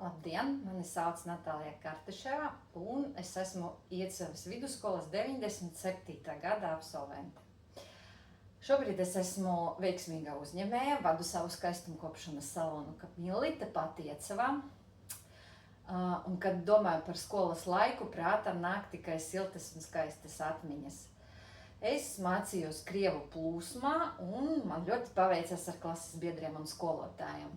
Labdien, mani sauc Natālija Kartaševa, un es esmu Iecavas vidusskolas 97. gada absolvente. Šobrīd es esmu veiksmīga uzņēmēja, vadu savu skaistumkopšanas salonu Kapmili, tepat Iecavā. Un, kad domāju par skolas laiku, prātam nāk tikai siltas un skaistas atmiņas. Es mācījos krievu plūsmā, un man ļoti paveicās ar klases biedriem un skolotājiem.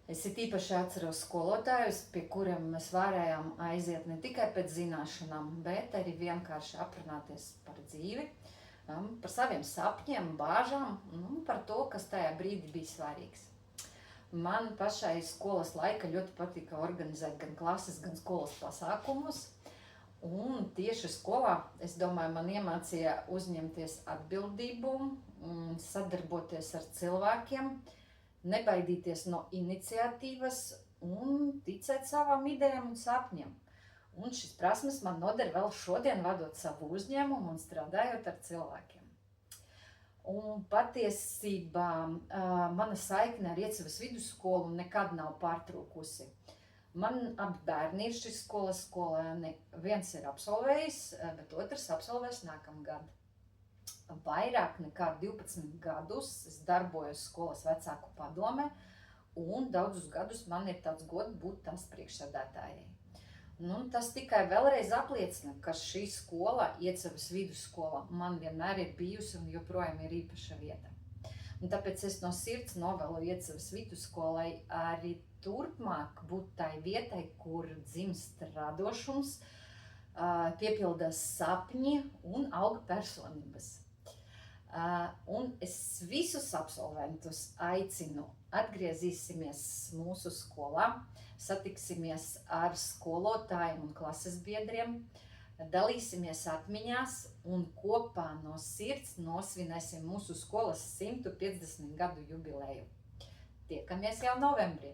Es īpaši atceros skolotājus, pie kuriem mēs varējām aiziet ne tikai pēc zināšanām, bet arī vienkārši aprunāties par dzīvi, par saviem sapņiem, bāžām, par to, kas tajā brīdī bija svarīgs. Man pašai skolas laika ļoti patika organizēt gan klases, gan skolas pasākumus. Un tieši skolā, es domāju, man iemācīja uzņemties atbildību, sadarboties ar cilvēkiem, nebaidīties no iniciatīvas un ticēt savām idejām un sapņiem. Un šis prasmes man noder vēl šodien, vadot savu uzņēmumu un strādājot ar cilvēkiem. Un patiesībā mana saikne ar Iecavas vidusskolu nekad nav pārtrūkusi. Man abi bērni ir šis skolas skolēni. Viens ir absolvējis, bet otrs absolvēs nākamgad. Vairāk nekā 12 gadus es darbojos skolas vecāku padome, un daudzus gadus man ir tāds gods būt tās priekšsēdētājai. Tas tikai vēlreiz apliecina, ka šī skola, Iecavas vidusskola, man vienmēr ir bijusi un joprojām ir īpaša vieta. Un tāpēc es no sirds novēlu Iecavas vidusskolai arī turpmāk būt tai vietai, kur dzimst radošums, piepildas sapņi un auga personības. Un es visus absolventus aicinu, atgriezīsimies mūsu skolā, satiksimies ar skolotājiem un klases biedriem, dalīsimies atmiņās un kopā no sirds nosvinēsim mūsu skolas 150 gadu jubileju. Tiekamies jau novembrī!